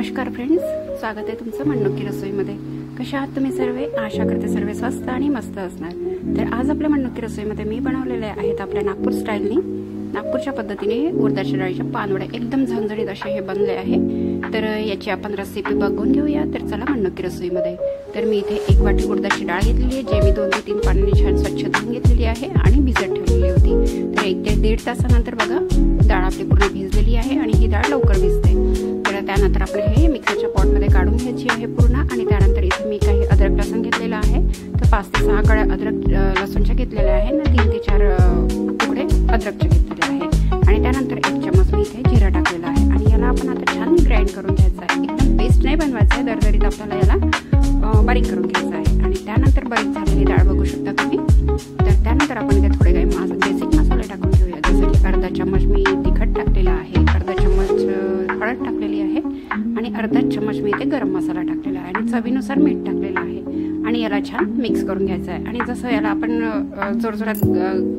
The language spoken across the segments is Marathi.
नमस्कार फ्रेंड्स, स्वागत आहे तुमचं मनोकी रसोईमध्ये। कशा आहात तुम्ही सर्व? आशा करते सर्व स्वस्त आणि मस्त असणार। तर आज आपल्या मनोकी रसोईमध्ये मी बनवलेले आहेत आपल्या नागपूर स्टाईलनी, नागपूरच्या पद्धतीने उडदाच्या डाळीचे पानवडे एकदम झणझणीत असे हे बनले आहे। तर याची आपण रेसिपी बघून घेऊया। तर चला मनोकी रसोईमध्ये। तर मी इथे 1 वाटी उडदाची डाळ घेतलेली आहे, जे मी 2 ते 3 पाण्याने छान स्वच्छ धुवून घेतलेली आहे आणि भिजत ठेवलेली होती। तर 1 ते 1.5 तासानंतर बघा डाळ आपली पूर्ण भिजलेली आहे आणि ही डाळ लवकर भिजते। तर त्यानंतर आपण हे मिक्सरच्या पॉटमध्ये काढून घ्यायची आहे पूर्ण। आणि त्यानंतर इथे मी काही अद्रक लसूण घेतलेला आहे। तर 5 ते 6 कळ्या अद्रक लसूणच्या घेतलेल्या आहे ना, 3 ते 4 तुकडे अद्रकचे घेतलेले आहे। आणि त्यानंतर 1 चमच मी इथे जिरा टाकलेला आहे आणि याला आपण आता छान ग्राइंड करून घ्यायचं आहे। एकदम पेस्ट नाही बनवायचं आहे, दरदरीत आपल्याला याला बारीक करून घ्यायचं आहे। आणि त्यानंतर बारीक झालेली डाळ बघू शकता तुम्ही। तर त्यानंतर आपण इथे थोडे काही बेसिक मसाले टाकून घेऊया, जसं की अर्धा चमच मी तिखट टाकलेला आहे, अर्धा चमच हळद टाकलेली आहे आणि अर्धा चमच मी इथे गरम मसाला टाकलेला आहे आणि चवीनुसार मीठ टाकलेलं आहे। आणि याला छान मिक्स करून घ्यायचं आहे। आणि जसं याला आपण जोरजोरात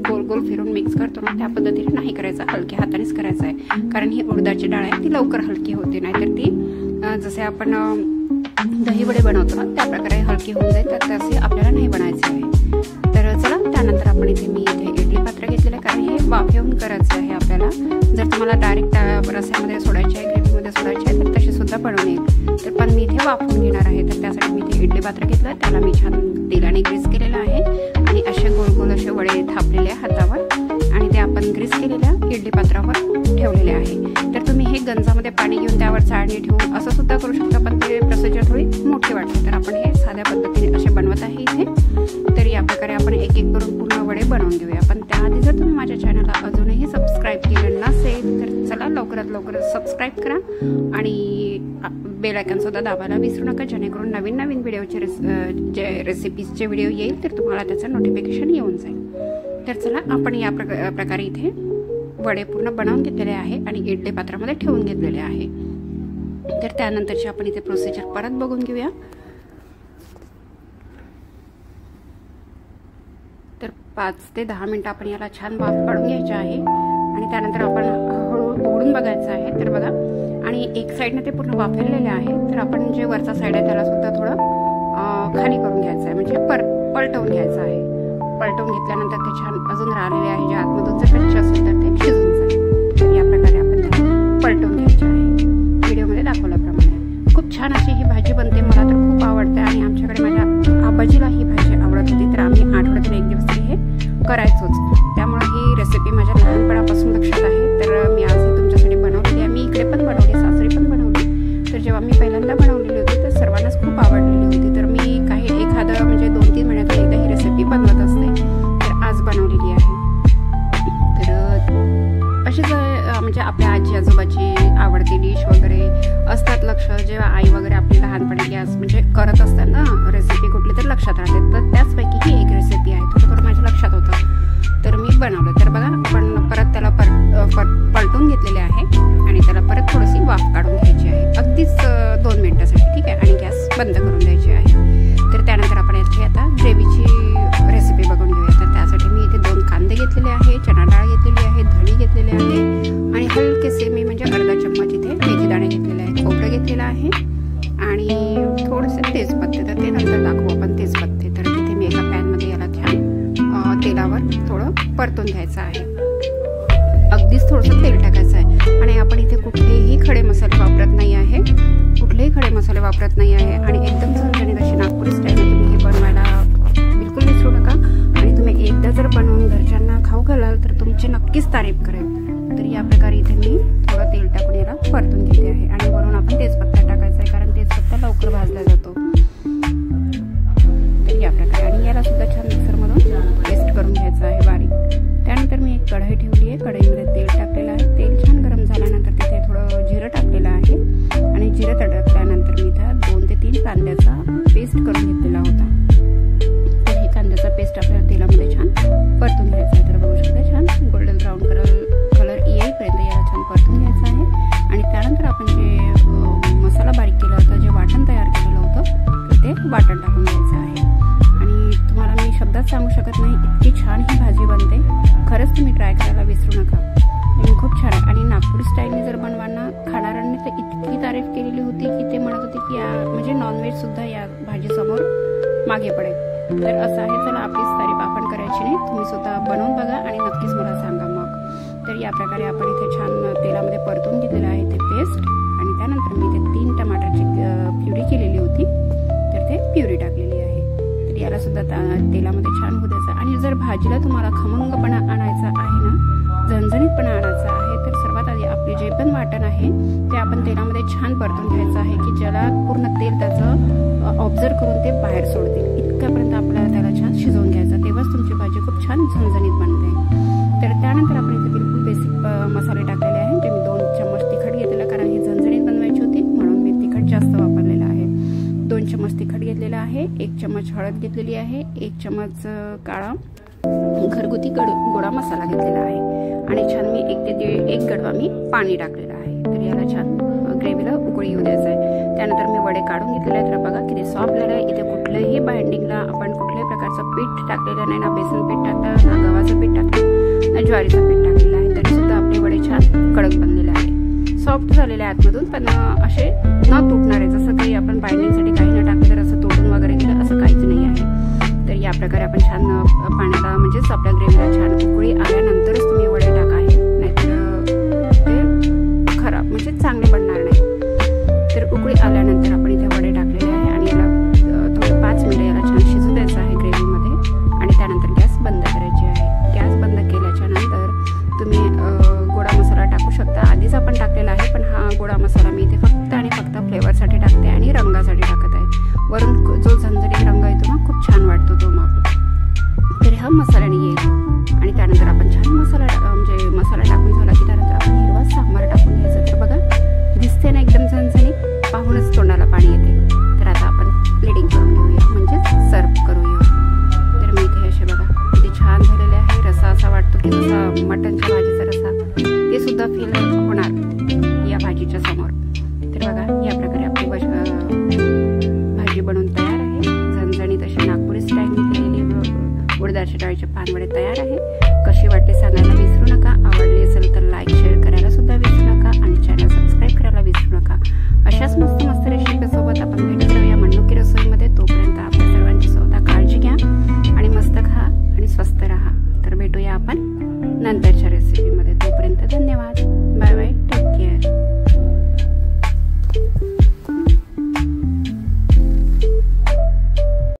गोल गोल फिरून मिक्स करतो ना, त्या पद्धतीने नाही करायचं, हलक्या हातानेच करायचं आहे। कारण ही उडदाची डाळ आहे ती लवकर हलकी होते, नाहीतर ती जसे आपण दही वडे बनवतो ना त्या प्रकारे हलकी होऊन जाईल, तर तसे आपल्याला नाही बनायचे आहे। तर चला त्यानंतर आपण मी इथे इडली पात्र घेतलेलं आहे, कारण हे वाफेवून करायचं आहे आपल्याला। जर तुम्हाला डायरेक्ट रस्स्यामध्ये सोडायचे आहे, ग्रेव्हीमध्ये सोडायचे आहे, तर तसे सुद्धा बनवून येईल। तर पण मी इथे वाफवून घेणार आहे, तर त्यासाठी मी इथे इडली पात्र घेतलं, त्याला मी छान तेलाने ग्रीस केलेलं आहे आणि असे गोल गोल असे वडे थापलेले हातावर आणि ते आपण ग्रीस केलेल्या इडली पात्रावर ठेवलेले आहे। तर तुम्ही हे गंजामध्ये पाणी घेऊन त्यावर चाळणी ठेवून असं सुद्धा करू शकता, पण ते प्रोसिजर थोडी मोठी वाटते। तर आपण हे साध्या पद्धतीने असे बनवत आहे इथे। तर या प्रकारे आपण एक एक करून पूर्ण वडे बनवून घेऊया। पण त्याआधी जर तुम्ही माझ्या चॅनलला अजूनही सबस्क्राईब केलं नसेल तर चला लवकरात लवकर सबस्क्राईब करा आणि बेल आयकॉन सुद्धा दाबायला विसरू नका, जेणेकरून नवीन नवीन व्हिडिओचे जे रेसिपीजचे व्हिडिओ येईल तर तुम्हाला त्याचं नोटिफिकेशन येऊन जाईल। तर चला आपण या प्रकारे इथे वडे पूर्ण बनवून घेतलेले आहे आणि इडली पात्रामध्ये ठेवून घेतलेले आहे। तर त्यानंतरची आपण इथे प्रोसिजर परत बघून घेऊया। तर 5 ते 10 मिनिटं आपण याला छान वाफ काढून घ्यायची आहे आणि त्यानंतर आपण हळूहळू उघडून बघायचं आहे। तर बघा, आणि एक साईडने ते पूर्ण वाफलेले आहे, तर आपण जे वरचा साईड आहे त्याला सुद्धा थोडं खाली करून घ्यायचं आहे, म्हणजे पलटवून घ्यायचं आहे। पलटवून घेतल्यानंतर ते छान अजून राहिलेले आहे, जे आतमधून जर कच्चे असेल तर ते शिजून जाईल। तर या प्रकारे आपण त्याला पलटवून घ्यायचे आहे, व्हिडिओमध्ये दाखवल्याप्रमाणे। खूप छान अशी ही भाजी बनते, मला तर खूप आवडते आणि आमच्याकडे माझ्या आबाजीला ही भाजी आवडत होती, तर आम्ही आठवड्यातून 1 दिवस तरी हे करायचोच। त्यामुळे ही रेसिपी माझ्या लहानपणापासून लक्षात आहे। तर मी आज ही तुमच्यासाठी बनवलेली आहे। मी इकडे पण बनवली, सासरी पण बनवली। तर जेव्हा मी पहिल्यांदा बनवलेली होती तर सर्वांनाच खूप आवडलेली होती। तर मी काही एखादं म्हणजे 2-3 महिन्यातून एकदा ही रेसिपी बनवत असते। तर आज बनवलेली आहे। तर अशीच म्हणजे आपल्या आजी आजोबाची आवडती डिश वगैरे असतात लक्ष, जेव्हा आई वगैरे आपली लहानपणी गॅस म्हणजे करत असतात ना रेसिपी कुठली तर लक्षात राहते। तर त्याचपैकी ही एक रेसिपी आहे, थोडं माझ्या लक्षात होतं तर मी बनवलं। तर बघा आपण परत त्याला पलटून घेतलेले आहे आणि त्याला परत थोडीशी वाफ काढून घ्यायची आहे, अगदीच 2 मिनिटासाठी, ठीक आहे। आणि गॅस बंद करून द्यायची आहे। तर त्यानंतर आपण याची आता ग्रेव्हीची रेसिपी बघून घेऊया। तर त्यासाठी मी इथे 2 कांदे घेतलेले आहे, चणा डाळ घेतलेली आहे, धणे घेतलेले आहे आणि हलकेसे मी म्हणजे अर्धा चम्मच इथे मेथीदाणे घेतलेले आहे, खोबरं घेतलेलं आहे आणि थोडेसे तेजपत्ते, तर ते नंतर दाखवू आपण तेजपत्ते। तर तिथे मी एका पॅनमध्ये याला छान तेलावर थोडं परतून घ्यायचं आहे, अगदीच थोडंसं तेल टाकायचं आहे। आणि आपण इथे कुठलेही खडे मसाले वापरत नाही आहे, कुठलेही खडे मसाले वापरत नाही आहे आणि एकदम झणझणीत अशी नागपुरी स्टाईलने तुम्ही हे बनवायला बिलकुल विसरू नका। आणि तुम्ही एकदा जर बनवून घरच्यांना खाऊ घालाल तर तुमची नक्कीच तारीफ करेल। तर या प्रकारे इथे मी थोडं तेल टाकून याला परतून घेते आहे आणि वरून आपण तेजपत्ता टाकायचा आहे, कारण तेजपत्ता लवकर भाजला जातो। तर या प्रकारे आणि याला सुद्धा छान मिक्सरमधून पेस्ट करून घ्यायचं आहे बारीक। त्यानंतर मी एक कढई ठेवली आहे, कढईमध्ये तेल टाकलेलं आहे। तेल छान गरम झाल्यानंतर तिथे थोडं जिरं टाकलेलं आहे आणि जिरं तडकल्यानंतर मी त्या 2 ते 3 कांद्याचा पेस्ट करून घेतलेला होता। तर हे कांद्याचा पेस्ट आपल्याला तेलामध्ये छान परतून घ्यायचा आहे। तर बघू शकता छान गोल्डन ब्राऊन कलर येईपर्यंत याला छान परतून घ्यायचं आहे। आणि त्यानंतर आपण जे मसाला बारीक केला होता, जे वाटण तयार केलेलं होतं, तर ते वाटण टाकून घ्यायचं आहे। आणि तुम्हाला मी शब्दात सांगू शकत नाही, इतकी छान ही भाजी बनते, खरंच तुम्ही ट्राय करायला विसरू नका, खूप छान आहे। आणि नागपुरी स्टाईलने जर बनवाना खाणाऱ्यांनी तर इतकी तारीफ केलेली होती की ते म्हणत होते की म्हणजे नॉनव्हेज सुद्धा या भाजीसमोर मागे पडेल. तर असं आहे. चला, आपलीच तारीफ आपण करायची नाही, तुम्ही स्वतः बनवून बघा आणि नक्कीच मला सांगा मग. तर या प्रकारे आपण इथे छान तेलामध्ये परतून घेतलेलं आहे ते पेस्ट, आणि त्यानंतर मी इथे 3 टमाटरची प्युरी केलेली होती, तर ते प्युरी टाकलेली आहे. तर याला सुद्धा तेलामध्ये छान होऊ द्यायचं. आणि जर भाजीला तुम्हाला खमंगपणा आणायचा आहे ना, झणझणीतपणा आणायचा आहे, तर सर्वात आधी आपले जे पण वाटण आहे ते आपण तेलामध्ये छान परतून घ्यायचं आहे की ज्याला पूर्ण तेल त्याचं ऑब्झर्व करून ते बाहेर सोडतील. इतक्यापर्यंत आपल्याला त्याला छान शिजवून घ्यायचं, तेव्हाच तुमची भाजी खूप छान झणझणीत बनते. तर त्यानंतर आपण इथे बिलकुल बेसिक मसाले टाकलेले आहेत, जे मी 2 चम्मच तिखट घेतलेलं, कारण ही झणझणीत बनवायची होती म्हणून मी तिखट जास्त वापरलेलं आहे. 2 चम्मच तिखट घेतलेलं आहे, 1 चम्मच हळद घेतलेली आहे, 1 चम्मच काळा घरगुती गोडा मसाला घेतलेला आहे, आणि छान मी 1 ते 1 गडवा मी पाणी टाकलेलं आहे. तर याला छान ग्रेव्हीला उकळी येऊ द्यायचं आहे. त्यानंतर मी वडे काढून घेतलेले आहेत. तर बघा किती सॉफ्ट झालं आहे. इथे कुठल्याही बाइंडिंगला आपण कुठल्याही प्रकारचं पीठ टाकलेलं नाही, ना बेसन पीठ टाकलं, ना गव्हाचं पीठ टाकलं, ना ज्वारीचं पीठ टाकलेलं आहे. तरी सुद्धा आपले वडे छान कडक बनलेले आहे, सॉफ्ट झालेले आहे आतमधून, पण असे न तुटणारे. जसं काही आपण बाइंडिंगसाठी काही न टाकलं तर असं तोडून वगैरे दिलं असं काहीच नाही आहे. तर या प्रकारे आपण छान पाण्याला म्हणजेच आपल्या ग्रेव्हीला छान उकळी आल्यानंतरच तुम्ही वडे टाका आहे, नाहीतर ते खराब म्हणजे चांगले बनणार नाही. तर उकळी आल्यानंतर आपण इथे वडे टाकलेले आहे, आणि याला थोडं 5 मिनिटं याला छान शिजू द्यायचं आहे ग्रेव्हीमध्ये, आणि त्यानंतर गॅस बंद करायची आहे. गॅस बंद केल्याच्या नंतर तुम्ही गोडा मसाला टाकू शकता. आधीच आपण टाकलेला आहे, पण हा गोडा मसाला मी इथे फक्त आणि फक्त फ्लेवरसाठी टाकते आणि रंगासाठी टाकत आहे. वरून जो झणझणीत रंग येतो ना, खूप छान वाटतो तो मग. तर हा मसाल्याने येईल, आणि त्यानंतर आपण छान मसाला टाकून झाला की त्यानंतर आपण हिरवा सांबार टाकून घ्यायचं. तर बघा दिसते ना एकदम झणझणीत, पाहूनच तोंडाला पाणी येते. तर आता आपण प्लेटिंग करून घेऊया, म्हणजेच सर्व करूया. तर मी इथे असे बघा किती छान झालेले आहे. रसा असा वाटतो की जसा मटणच्या भाजीचा रसा, ते सुद्धा फील